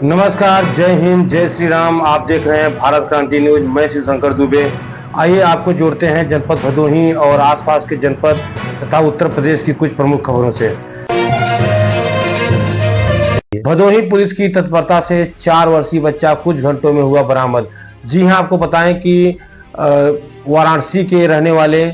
नमस्कार, जय हिंद, जय श्री राम। आप देख रहे हैं भारत क्रांति न्यूज। मैं शिव शंकर दुबे। आइए आपको जोड़ते हैं जनपद भदोही और आसपास के जनपद तथा उत्तर प्रदेश की कुछ प्रमुख खबरों से। भदोही पुलिस की तत्परता से 4 वर्षीय बच्चा कुछ घंटों में हुआ बरामद। जी हां, आपको बताएं कि वाराणसी के रहने वाले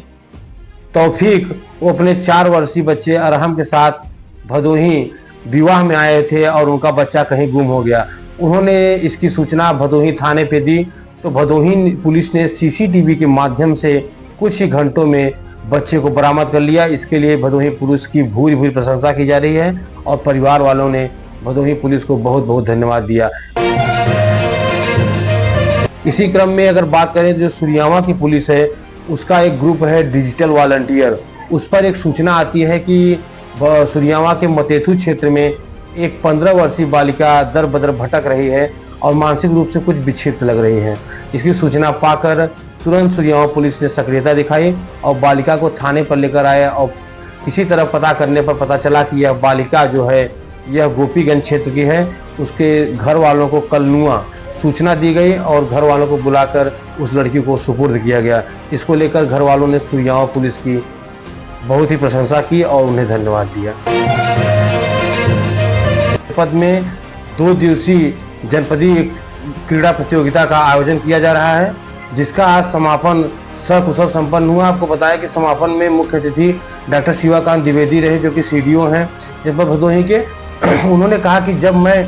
तौफीक वो अपने 4 वर्षीय बच्चे अरहम के साथ भदोही विवाह में आए थे और उनका बच्चा कहीं गुम हो गया। उन्होंने इसकी सूचना भदोही थाने पे दी तो भदोही पुलिस ने सीसीटीवी के माध्यम से कुछ ही घंटों में बच्चे को बरामद कर लिया। इसके लिए भदोही पुलिस की भूरी भूरी प्रशंसा की जा रही है और परिवार वालों ने भदोही पुलिस को बहुत बहुत धन्यवाद दिया। इसी क्रम में अगर बात करें तो जो सुरियावा की पुलिस है उसका एक ग्रुप है डिजिटल वॉलंटियर, उस पर एक सूचना आती है कि सुरियावा के मतेथु क्षेत्र में एक 15 वर्षीय बालिका दर बदर भटक रही है और मानसिक रूप से कुछ विक्षिप्त लग रही है। इसकी सूचना पाकर तुरंत सुरियावा पुलिस ने सक्रियता दिखाई और बालिका को थाने पर लेकर आए और किसी तरह पता करने पर पता चला कि यह बालिका जो है यह गोपीगंज क्षेत्र की है। उसके घर वालों को कलनुआ सूचना दी गई और घर वालों को बुलाकर उस लड़की को सुपुर्द किया गया। इसको लेकर घर वालों ने सुरियावा पुलिस की बहुत ही प्रशंसा की और उन्हें धन्यवाद दिया। जनपद में 2 दिवसीय जनपदीय क्रीड़ा प्रतियोगिता का आयोजन किया जा रहा है, जिसका आज समापन सकुशल संपन्न हुआ। आपको बताया कि समापन में मुख्य अतिथि डॉक्टर शिवाकांत द्विवेदी रहे, जो कि सीडीओ हैं जनपद भदोही के। उन्होंने कहा कि जब मैं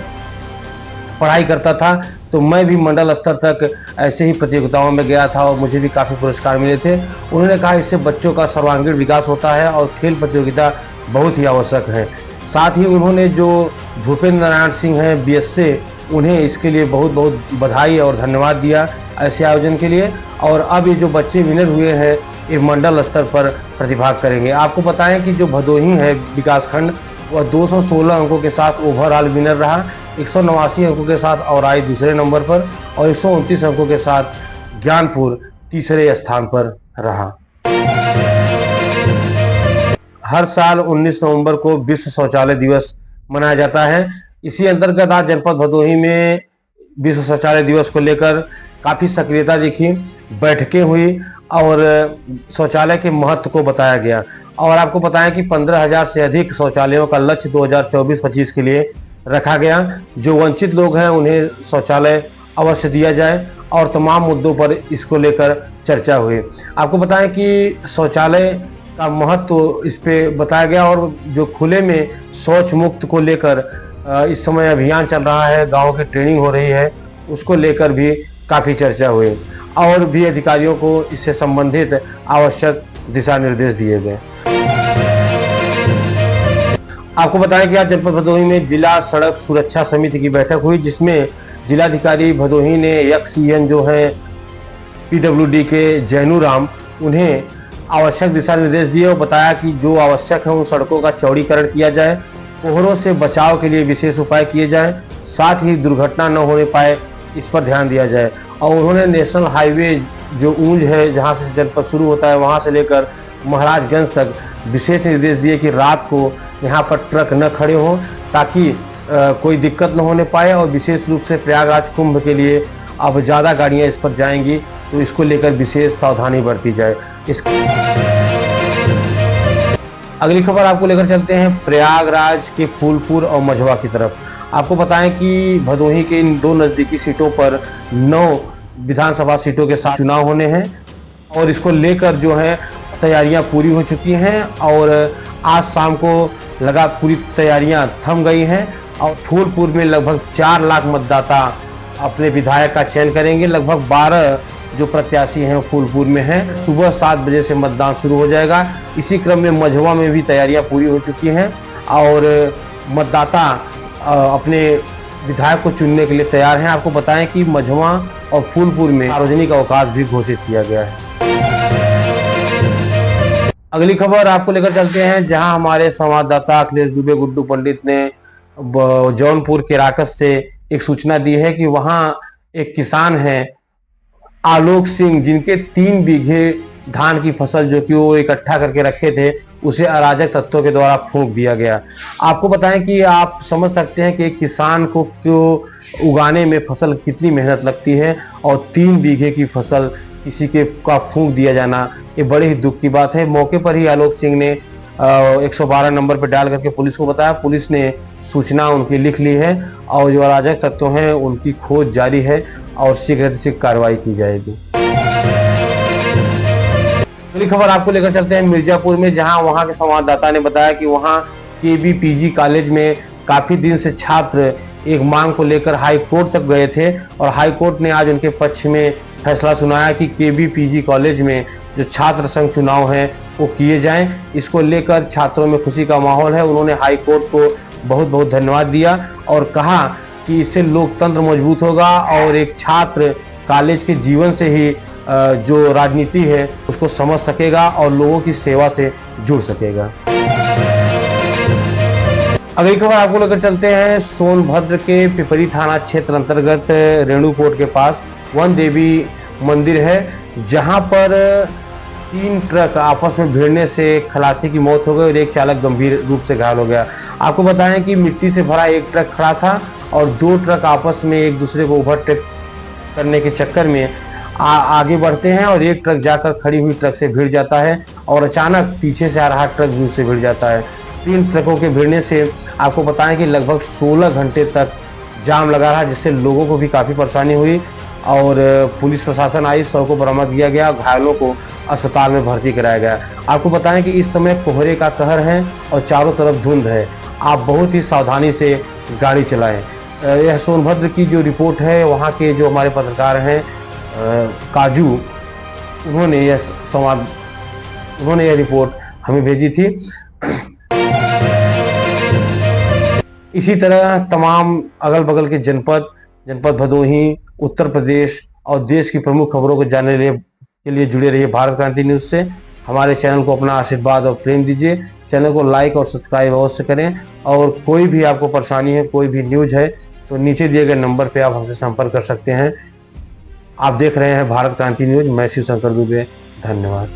पढ़ाई करता था तो मैं भी मंडल स्तर तक ऐसे ही प्रतियोगिताओं में गया था और मुझे भी काफ़ी पुरस्कार मिले थे। उन्होंने कहा इससे बच्चों का सर्वांगीण विकास होता है और खेल प्रतियोगिता बहुत ही आवश्यक है। साथ ही उन्होंने जो भूपेंद्र नारायण सिंह हैं बीएसए, उन्हें इसके लिए बहुत बहुत बधाई और धन्यवाद दिया ऐसे आयोजन के लिए। और अब ये जो बच्चे विनर हुए हैं ये मंडल स्तर पर प्रतिभाग करेंगे। आपको बताएं कि जो भदोही है विकासखंड वह 216 अंकों के साथ ओवरऑल विनर रहा, 189 अंकों के साथ औराई दूसरे नंबर पर और 129 अंकों के साथ ज्ञानपुर तीसरे स्थान पर रहा। हर साल 19 नवंबर को विश्व शौचालय दिवस मनाया जाता है। इसी अंतर्गत आज जनपद भदोही में विश्व शौचालय दिवस को लेकर काफ़ी सक्रियता दिखी, बैठकें हुई और शौचालय के महत्व को बताया गया। और आपको बताएं कि 15,000 से अधिक शौचालयों का लक्ष्य 2024-25 के लिए रखा गया। जो वंचित लोग हैं उन्हें शौचालय अवश्य दिया जाए और तमाम मुद्दों पर इसको लेकर चर्चा हुई। आपको बताएं कि शौचालय का महत्व इस पे बताया गया और जो खुले में शौच मुक्त को लेकर इस समय अभियान चल रहा है, गाँव की ट्रेनिंग हो रही है, उसको लेकर भी काफ़ी चर्चा हुई और भी अधिकारियों को इससे संबंधित आवश्यक दिशा निर्देश दिए गए। आपको बताएं कि आज जनपद भदोही में जिला सड़क सुरक्षा समिति की बैठक हुई, जिसमें जिलाधिकारी भदोही ने एक्स-ईएन जो है पीडब्ल्यूडी के जैनू राम, उन्हें आवश्यक दिशा निर्देश दिए और बताया कि जो आवश्यक है उन सड़कों का चौड़ीकरण किया जाए, कोहरों से बचाव के लिए विशेष उपाय किए जाए, साथ ही दुर्घटना न होने पाए इस पर ध्यान दिया जाए। और उन्होंने नेशनल हाईवे जो ऊंज है जहां से जनपद शुरू होता है वहां से लेकर महाराजगंज तक विशेष निर्देश दिए कि रात को यहाँ पर ट्रक न खड़े हों ताकि कोई दिक्कत न होने पाए। और विशेष रूप से प्रयागराज कुंभ के लिए अब ज़्यादा गाड़ियाँ इस पर जाएंगी तो इसको लेकर विशेष सावधानी बरती जाए। अगली खबर आपको लेकर चलते हैं प्रयागराज के फूलपुर और मझवा की तरफ। आपको बताएं कि भदोही के इन 2 नज़दीकी सीटों पर 9 विधानसभा सीटों के साथ चुनाव होने हैं और इसको लेकर जो है तैयारियां पूरी हो चुकी हैं और आज शाम को लगा पूरी तैयारियां थम गई हैं और फूलपुर में लगभग 4 लाख मतदाता अपने विधायक का चयन करेंगे। लगभग 12 जो प्रत्याशी हैं फूलपुर में हैं। सुबह 7 बजे से मतदान शुरू हो जाएगा। इसी क्रम में मझवा में भी तैयारियां पूरी हो चुकी हैं और मतदाता अपने विधायक को चुनने के लिए तैयार हैं। आपको बताएं कि मझवा और फूलपुर में सार्वजनिक अवकाश भी घोषित किया गया है। अगली खबर आपको लेकर चलते हैं जहां हमारे संवाददाता अखिलेश दुबे गुड्डू पंडित ने जौनपुर के राकस से एक सूचना दी है कि वहां एक किसान हैं आलोक सिंह, जिनके 3 बीघे धान की फसल जो कि वो इकट्ठा करके रखे थे उसे अराजक तत्वों के द्वारा फूंक दिया गया। आपको बताएं कि आप समझ सकते हैं कि एक किसान को क्यों उगाने में फसल कितनी मेहनत लगती है, और 3 बीघे की फसल किसी के का फूंक दिया जाना ये बड़े ही दुख की बात है। मौके पर ही आलोक सिंह ने 112 नंबर पर डायल करके पुलिस को बताया। पुलिस ने सूचना उनकी लिख ली है और जो अराजक तत्व हैं उनकी खोज जारी है और शीघ्र से कार्रवाई की जाएगी। अगली खबर आपको लेकर चलते हैं मिर्जापुर में, जहां वहां के संवाददाता ने बताया कि वहां केबीपीजी कॉलेज में काफी दिन से छात्र एक मांग को लेकर हाई कोर्ट तक गए थे और हाई कोर्ट ने आज उनके पक्ष में फैसला सुनाया कि केबीपीजी कॉलेज में जो छात्र संघ चुनाव हैं वो किए जाएं। इसको लेकर छात्रों में खुशी का माहौल है। उन्होंने हाई कोर्ट को बहुत बहुत धन्यवाद दिया और कहा कि इससे लोकतंत्र मजबूत होगा और एक छात्र कॉलेज के जीवन से ही जो राजनीति है उसको समझ सकेगा और लोगों की सेवा से जुड़ सकेगा। अगली खबर आपको लेकर चलते हैं सोनभद्र के पिपरी थाना क्षेत्र अंतर्गत रेणुकोट के पास वन देवी मंदिर है, जहां पर 3 ट्रक आपस में भिड़ने से खलासी की मौत हो गई और एक चालक गंभीर रूप से घायल हो गया। आपको बताएं कि मिट्टी से भरा एक ट्रक खड़ा था और 2 ट्रक आपस में एक दूसरे को ओवरटेक करने के चक्कर में आगे बढ़ते हैं और एक ट्रक जाकर खड़ी हुई ट्रक से भिड़ जाता है और अचानक पीछे से आ रहा ट्रक भी उससे भिड़ जाता है। 3 ट्रकों के भिड़ने से आपको बताएं कि लगभग 16 घंटे तक जाम लगा रहा, जिससे लोगों को भी काफ़ी परेशानी हुई और पुलिस प्रशासन आई, शव को बरामद किया गया, घायलों को अस्पताल में भर्ती कराया गया। आपको बताएं कि इस समय कोहरे का कहर है और चारों तरफ धुंध है। आप बहुत ही सावधानी से गाड़ी चलाएं। यह सोनभद्र की जो रिपोर्ट है, वहाँ के जो हमारे पत्रकार हैं काजू, उन्होंने यह रिपोर्ट हमें भेजी थी। इसी तरह तमाम अगल बगल के जनपद भदोही, उत्तर प्रदेश और देश की प्रमुख खबरों को जानने के लिए जुड़े रहिए भारत क्रांति न्यूज से। हमारे चैनल को अपना आशीर्वाद और प्रेम दीजिए। चैनल को लाइक और सब्सक्राइब अवश्य करें और कोई भी आपको परेशानी है, कोई भी न्यूज है तो नीचे दिए गए नंबर पे आप हमसे संपर्क कर सकते हैं। आप देख रहे हैं भारत क्रांति न्यूज। मैं शिव शंकर दुबे। धन्यवाद।